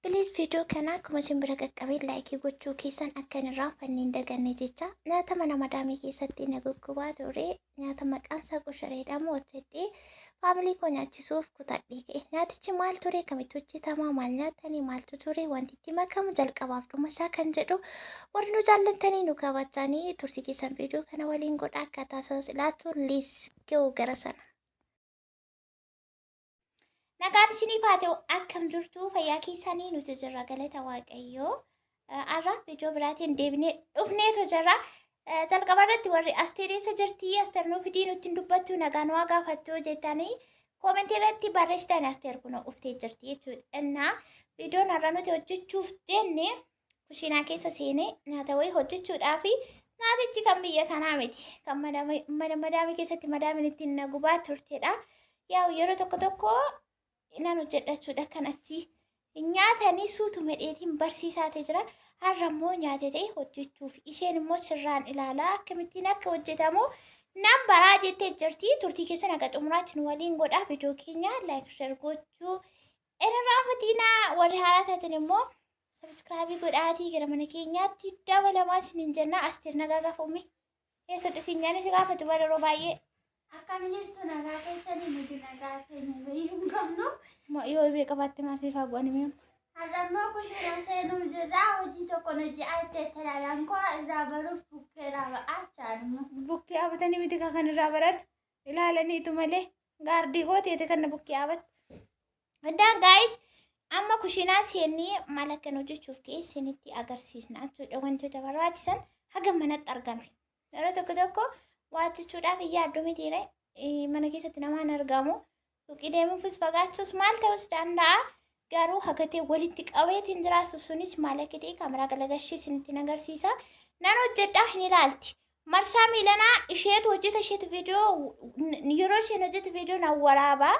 Please video kana akkuma simbira qaqqabeen laayikii gochuu keessan akka hin irraanfanne hin daganne jecha nyaata mana madaamii keessatti na guggubaa ture nyaata maqaan isaa qosharee jedhamu hojjedhee faamilii koo nyaachisuuf kutadhee ka'e. Nyaatichi maal ture kamitti hojjetamaa maal nyaatanii maaltu ture wanti itti makamu jalqabaaf dhuma isaa kan jedhu warri nu jaallattanii nu kabajanii turtii keessan video kana waliin godha akka taasisu liis ga'u gara sana. Nagaan isiniif haa ta'u akkam jirtu fayyaa keessanii nuti jirra galata waaqayyoo. Har'a viidiyoo biraatiin deebinee dhufneetu jirra. Jalqaba irratti warri Asteer eessa jirti? Asteer nuuf hidhii nutti hin dubbattu nagaan waa gaafattu jettanii koomentii irratti barreessitan Asteer kun dhuftee jirti jechuudha. Innaa viidiyoon har'a nuti hojjechuuf jenne kushiinaa keessa seenee nyaata wayii hojjechuudhaaf nyaatichi kan biyya kanaa miti. Kan madaamii keessatti madaamiin ittiin na gubaa turtedha. Yaa'u yeroo tokko nan hojjedhachuudha kan achi nyaatanii suutu medheetiin barsiisaatee jira. Har'a immoo nyaata ta'e hojjechuuf isheen immoo sirraan ilaalaa akkamittiin akka hojjetamu nan baraa jettee jirti. Turtii keessa naga xumuraatti nu waliin godhaa viidiyoo keenya laayik sheer gochuu irraanfatinaa. Warri haaraa taatan immoo sabiskiraabii godhaatii gara mana keenyaatti dabalamaa isiniin jenna. Asteer nagaa gaafamume eessatti isin nyaanni si gaafatu bara yeroo baay'ee. Akkam jirtu nagaa keessanii nuti nagaa keenya bayyuu hin qabnu. Yoo ibee qabaatte maarsiifaa bu'anii meemu. Har'ammoo kushiina seenuu jirraa hojii tokko hojii adda talaalaan koo irraa baruuf bukkee irraa ba'aa jaaluma. Bukkee dhaabatanii miti kan irraa baran ilaalaniitu malee gaardii gooteeti kan bukkee dhaabatte. Addaan gaayis amma kushiinaa seennee maal akkan hojjechuuf ka'e isinitti agarsiisna jechuudha. Wantoota barbaachisan haga manatti argame. Yeroo tokko waachichuudhaaf yaaddu mitiire mana keessatti namaan argamu suuqii deemuufis fagaachuus maal ta'us danda'a. Garuu hagatee walitti qabeetiin jiraatu sunis maal akka ta'e kaameraa galagashee isinitti agarsiisa. Nan hojjedhaa hin ilaalti. Marsaa miilanaa isheetu hojjeta isheetu viidiyoo yeroo isheen hojjetu viidiyoo nan waraabaa.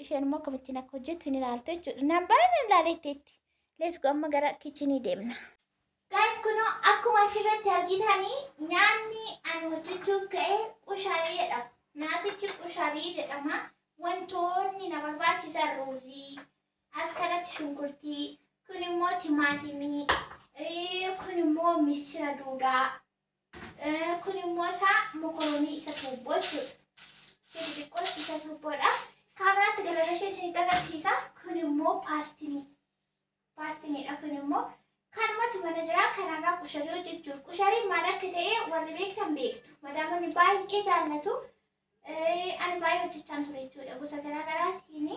Isheen immoo akkamittiin akka hojjettu hin ilaaltu jechuudha. Nan baran ilaaleetteetti. Lees amma gara kichinii deemna. Guys kunoo akkuma asirratti argitanii nyaanni ani hojjechuuf ka'e qusharii jedhama. Nyaatichi qusharii jedhama. Wantoonni na barbaachisan ruuzii, as kanatti shunkurtii, kun immoo timaatimii, kun immoo misira duudaa, kun immoo isaa mokoroonii isa tuubboo jechuudha. Xixiqqoo isa tuubboodha. Kaameraatti galagashee isinitti agarsiisa. Kun immoo paastinii. Paastiniidha kun immoo. Kanumatti mana jiraa kanarraa qusharii hojjechuuf. Qushariin maal akka ta'e warri beektan beektu. Madaamonni baay'ee jaallatu. Ani baay'ee hojjechaan ture jechuudha. Gosa garaa garaatiin.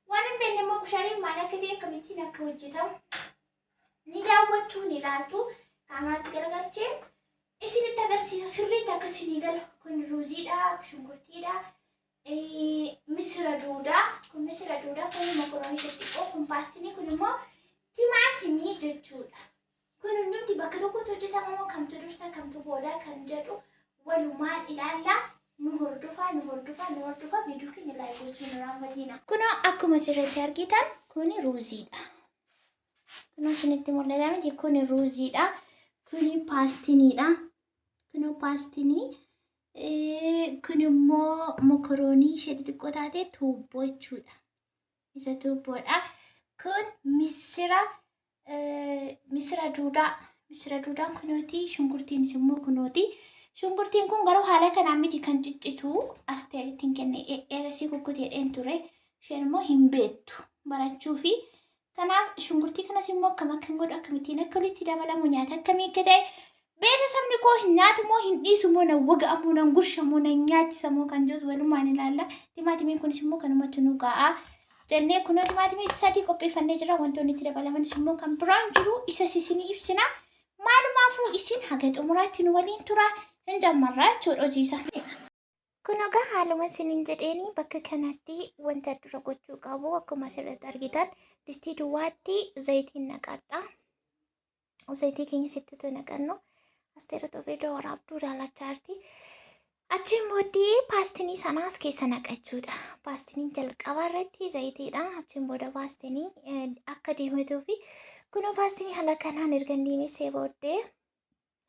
Waan hin beekne immoo qushariin maal akka ta'e akkamittiin akka hojjetamu ni daawwachuu ni ilaaltu. Kaameraatti garagalchee isinitti agarsiisa. Sirriitti akka isinii galu. Kun ruuziidha, shunkurtiidha, misira duudaa. Kun misira duudaa, kun mokoroonii xixiqqoo, kun paastinii, kun immoo timaatimii jechuudha. Kun hundumti bakka tokkotti hojjetamu kamtu dursa kamtu booda kan jedhu walumaan ilaalla. Nu hordofa viidiyoo keenya laayik gochuu nu raawwatina. Kunoo akkuma asirratti argitan kun ruuziidha. Kunoo isinitti mul'ata miti kun ruuziidha. Kun paastiniidha. Kunoo paastinii. Kun immoo mokoroonii ishee xixiqqoo taate tuubboo jechuudha. Isa tuubboodha. Kun misira duudaa. Misira duudaan kunooti. Shunkurtiinis immoo kunooti. Shunkurtiin kun garuu haala kanaan miti kan ciccitu. Asteerittiin kenne eerasii kukkuteedhaan ture. Isheen immoo hin beektu barachuufi. Kanaaf shunkurtii kanas immoo akkam godhu akkamittiin akka walitti dabalamu nyaata akkamii akka ta'e beeksisni koo hin nyaatu moo hin dhiisu moo nan waga'amu nan gurshamu nan nyaachisa moo kan jiru walumaan ilaalla. Timaatimiin kunis immoo kanumatti nu ga'a. Jennee kunoo timaatimii sadii qopheeffannee jira. Wantoonni itti dabalamanis immoo kan biraan jiru isa isinii ibsina. Maalumaafuu isin haga xumuraatti nu waliin tura hin jammarraa jechuudha hojiisa. Kun egaa haaluma isiniin jedheeni bakka kanatti wanta dura gochuu qabu akkuma asirratti argitan distii duwwaatti zayitiin naqadha. Zayitii keenya sittitu naqannu. Asteerota viidiyoo waraabduu daalacha jirti. Achiin booddee paastinii sanaas keessa naqachuudha. Paastiniin jalqaba irratti zayitiidha. Achiin booda paastinii akka diimatuu fi kunoo paastinii haala kanaan erga diimessee booddee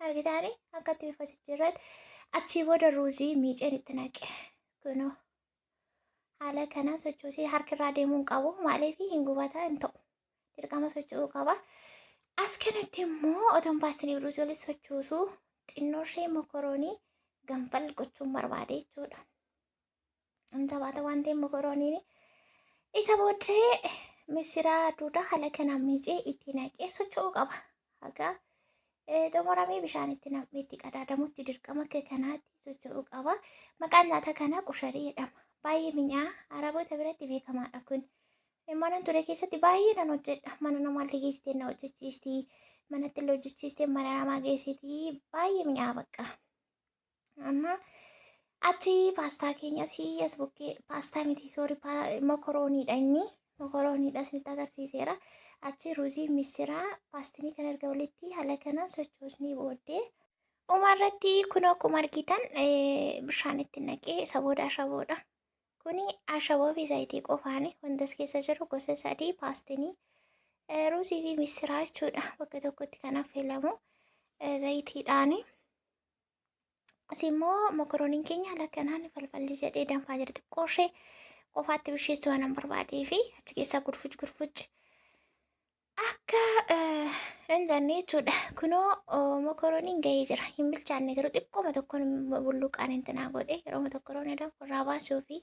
argitaani akka itti bifa jijjiirratti achii booda ruuzii miiceen itti naqe. Kunoo haala kanaan sochoosee harkirraa deemuu hin qabu maaliif hin gubataa hin ta'u. dirqama socho'uu qaba. As kanatti immoo otoon paastiin ruuzii walitti sochoosu xinnoo ishee mokoroonii ganfal gochuun barbaade jechuudha. Jabaata waan ta'eef mokorooniin isa booddee misira duudaa haala kanaan miicee itti naqee socho'uu qaba. Haga xumuramee bishaan itti nam'ee itti qadaadamutti dirqama akka kanaatti socho'uu qaba. Maqaan nyaata kanaa qusharii jedhama. Baay'ee mi'aa Araboota biratti beekamaadha kun. Mana ture keessatti baay'ee nan hojjedha. Mana namaallee geessitee na hojjechiisti. Manatti illee hojjechiistee mana namaa geessiti. Baay'ee mi'aa bakka. Amma achi paastaa keenyas as bukkee paastaa miti soorii mokorooniidha inni. Mokorooniidha isinitti agarsiiseera. Achi ruuzii misiraa paastinii kan erga walitti haala kanaan sochoosnii booddee umarratti kun akkuma argitan bishaan itti naqee isa booda ashaboodha. Kuni ashaboo fi zayitii qofaani wanta as keessa jiru gosa sadii paastinii ruuzii fi misiraa jechuudha. Bakka tokkotti kan affeelamu zayitiidhaani. Asimmoo mokorooniin keenya haala kanaan falfalli jedhee danfaa jirti. Qoshee qofaatti bisheessuu waan barbaadee fi achi keessaa gurfuc akka hin jenne jechuudha. Kunoo mokorooniin gahee jira. Hin bilchaanne garuu xiqqooma tokkoon bulluqaan intinaa godhe yeroo mokoroonii irraa baasuu fi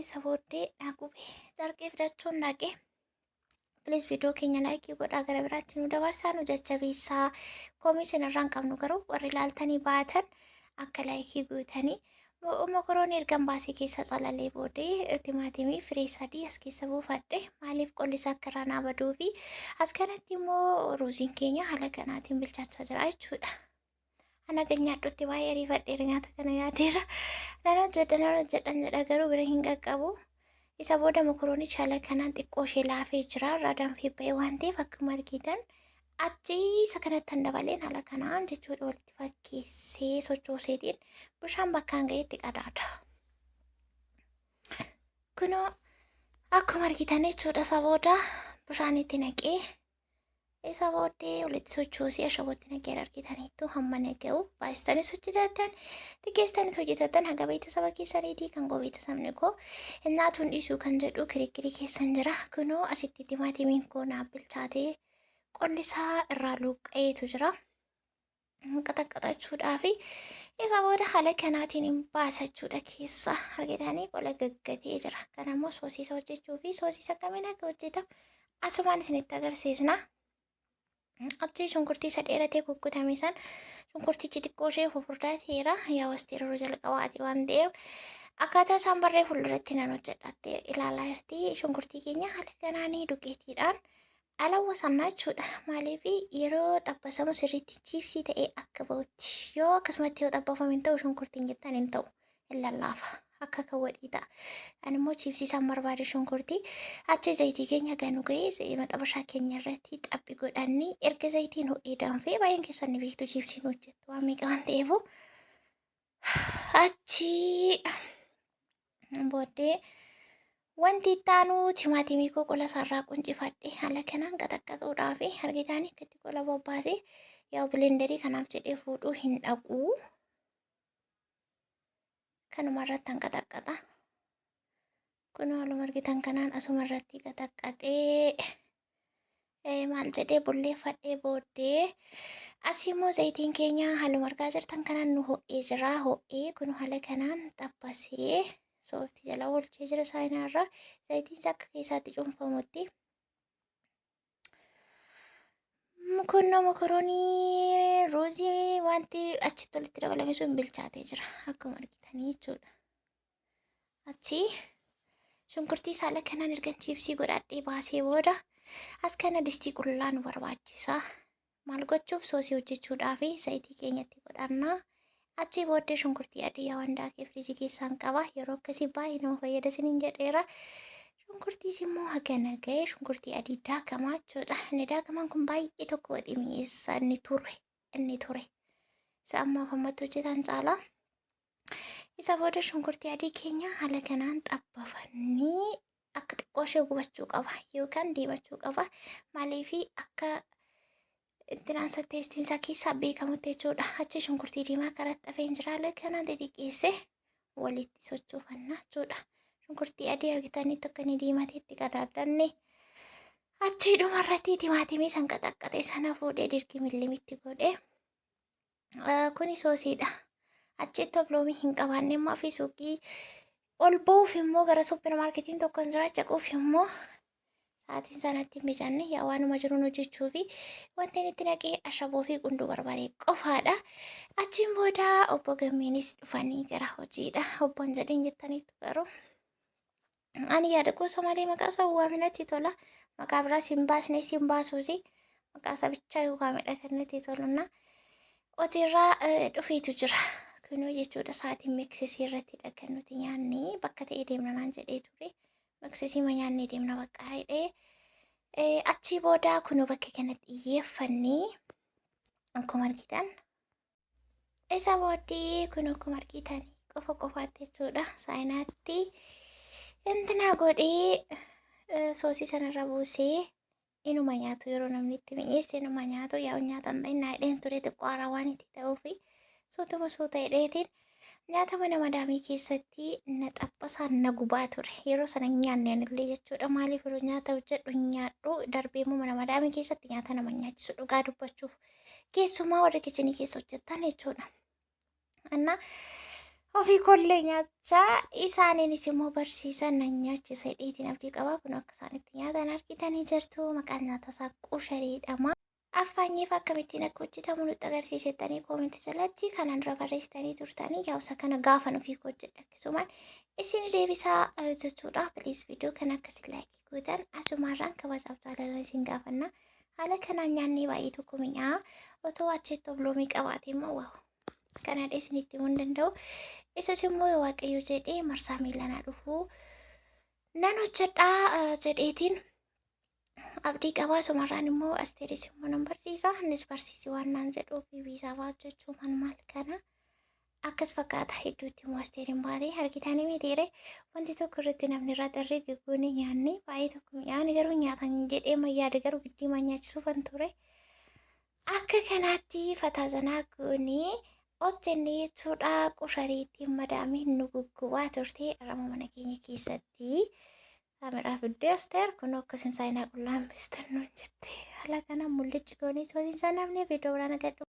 isa booddee dhaqube carqee fidachuun dhaqe. Please viidiyoo keenya laayikii godhaa gara biraatti nu dabarsaa nu jajjabeessaa. Koomiisin irraan qabnu garuu warri ilaaltanii baatan akka laayikii guutanii. Mokoroonii ergan baasee keessa calalee booddee timaatimii firii sadii as keessa buufadhe maaliif qolli isaa akka irraa baduu fi as kanatti immoo ruuziin keenya haala kanaatiin bilchaachaa jira jechuudha. Ana ganyaadhutti baay'ee ariifadheera nyaata kana yaadeera. Nan hojjedhan jedha garuu bira hin qaqqabu. Isa booda mokoroonichi haala kanaan xiqqoo ishee laafee jira irraa danfee ba'ee waan ta'eef akkuma argitan achi isa kanatti dabaleen haala kanaan jechuudha walitti fakkeessee sochooseetiin bishaan bakkaan ga'eetti qadaada. Kunoo akkuma argitan jechuudha isa booda bishaan itti naqee isa booddee walitti sochoosee ashabootti naqee argitaniittu hamma naga'u baay'istanis hojjetattan xiqqeestanis hojjetattan haga beeksisa keessaniitii kan beeksisni koo innaatuun dhiisuu kan jedhu kirikirii keessan jira. Kunoo asitti timaatimiin koo naaf bilchaatee qolli isaa irraa luqqa'eetu jira. Qaxaqqaxachuudhaa fi isa booda haala kanaatiin hin baasachuudha keessa argitanii qola gaggatee jira. Kan ammoo soosiisa hojjechuu fi soosiisa akkamiin akka hojjetamu asumaan isinitti agarsiisna. Achi shunkurtii isa dheeratee kukkutame san shunkurtichi xiqqoo ishee fufurdaateera. Yaa wasti yeroo jalqabaati waan ta'eef akkaataa isaan barree fuulduratti nan hojjedhatte ilaalaa jirti. Shunkurtii keenya haala kanaanii duqeetiidhaan alawwa sannaa jechuudha. Maaliif yeroo xabbasamu sirriitti chiipsii ta'ee akka ba'utti yoo akkasumatti yoo xabbafame hin ta'u shunkurtiin jettan hin ta'u hin lallaafa akka kawwadhii ta'a. Ani immoo chiipsii isaan barbaade shunkurtii achi zayitii keenya ganu ga'ee maxabashaa keenya irratti xaphi godhanii erga zayitiin ho'ee danfee baay'een keessan ni beektu chiipsiin hojjettu waan meeqa waan ta'eefu achi booddee wanti ittaanu timaatimii koo qola isaarraa quncifadhe haala kanaan qaxaqqaxuudhaa fi argitanii akkatti qola bobbaasee yaa bilenderii kanaaf jedhee fuudhuu hin dhaqu. Kanuma irratti han qaxaqqaxa. Kun haaluma argitan kanaan asuma irratti qaxaqqaxee maal jedhee bulleeffadhee booddee asii immoo zayitiin keenya haaluma argaa jirtan kanaan nu ho'ee jira. Ho'ee kun haala kanaan xabbasee sooftii jala oolchee jira saayinaarra zayitiin akka keessaatti cuunfamutti. Kun mokoroonii ruuzii wanti achitti walitti dabalame sun bilchaatee jira akkuma argitanii jechuudha. Achi shunkurtii haala kanaan ergan chiipsii godhadhee baasee booda as kana distii qullaa nu barbaachisa. Maal gochuuf soosii hojjechuudhaa fi zayitii keenyatti godhannaa. Achi booddee shunkurtii adii yaawwan daakee firiijii keessaan qaba. Yeroo akkasii baay'ee nama fayyada isiniin jedheera. Shunkurtiis immoo hagana ga'ee shunkurtii adii daakamaa jechuudha. Inni daakamaan kun baay'ee tokko wadhi mi'eessa inni ture. Isa ammaaf ammatti hojjetan caalaa. Isa booda shunkurtii adii keenya haala kanaan xabbafanii akka xiqqoo ishee gubachuu qaba yookaan diimachuu qaba. Maaliif akka ittinaan teestiin isaa keessaa beekamutti jechuudha. Achi shunkurtii diimaa karatti hafee jira haala kanaan xixiqqeessee walitti sochoofannaa jechuudha. Shunkurtii adii argitanii tokko ni diimatee itti qadaaddanne Achii dhumarratti timaatimii san qaxaqqaxe sana fuudhee dirqimillee mitti godhee kuni soosiidha. Achitti obloomii hin qabaanne immoo fi suuqii ol ba'uuf immoo gara suuppermaarketiin tokko hin jira caquuf immoo sa'aatiin sanatti hin mijanne yaa waanuma jiruun hojjechuu fi wanti itti naqee ashaboo fi qunduu barbaade qofaadha. Achiin booda obbo Gammiinis dhufanii gara hojiidha. Obboon jedhin jettaniitu garuu ani yaada gosa malee maqaa isaa waaminatti tola. Maqaa biraas hin baasne sin baasuusi maqaa isaa bichaa yookaan midhagatanitti tolunna. Hojiirraa dhufeetu jira. Kunoo jechuudha sa'aatiin beeksisii irratti kan nuti nyaanni bakka ta'ee deemna naan jedhee ture. Beeksisii ma nyaannee deemna bakka jedhee achii booda kunoo bakka kanatti xiyyeeffannee akkuma argitan. Isa booddee kunoo akkuma argitan qofa qofaatti jechuudha saayinaatti intina godhee soosii sanarra buusee inuma nyaatu yeroo namni itti mi'eesse inuma nyaatu yaa nyaatan innaa hidheen ture xiqqoo haaraa waan itti ta'uufi suutuma suuta hidheetiin nyaata mana madaamii keessatti na xabbasaan na gubaa ture yeroo sana nyaanneen illee jechuudha maaliif yeroo nyaata hojjedhu nyaadhu darbee immoo mana madaamii keessatti nyaata nama nyaachisu dhugaa dubbachuuf keessumaa warra kichinii keessa hojjettan jechuudha. Anna ofii kollee nyaachaa isaaniinis immoo barsiisan na nyaachisa hidheetiin abdii qabaa kun akka isaanitti nyaatan argitanii jirtu maqaan nyaata isaa qushariidhama. Affaanyiif akkamittiin akka hojjetamu nutti agarsiisettanii koomentii jalatti kanan irra barreessitanii turtanii yaa'usa kana gaafa ofii hojjedha akkasumaan isin deebisaa jechuudha. Piliis viidiyoo kan akkasii laayikii gootan asumaarraan kabajaaf jaalala isin gaafanna. Haala kanaan nyaanni baay'ee tokko mi'aa otoo achitti obloomii qabaate immoo waaw. Kana isinitti himuu hin danda'u. Isas immoo yoo waaqayyo jedhee marsaa miilanaa dhufuu nan hojjedhaa jedheetiin abdii qabaa sumarraan immoo asteeris immoo nan barsiisa. Innis barsiisi waan naan jedhuuf viizaa hojjechuu maal kana akkas fakkaata hedduutti immoo asteeriin baatee argitanii miidheere wanti tokko irratti namni irraa darree gaggoonii nyaanni baay'ee tokko mi'aan garuu nyaatan jedhee mayyaada garuu giddii nyaachisuufan ture. Akka kanaatti fataazanaa goonii hojjennee jechuudha qushariittiin madaamii nu guggubaa turte arama mana keenya keessatti. Kaameraa fiddee asteer kun akkasiin saayinaa qullaa hambistan nuun jette haala kana mul'ichi goonii soosiin isaa namni viidiyoo biraan agadhu.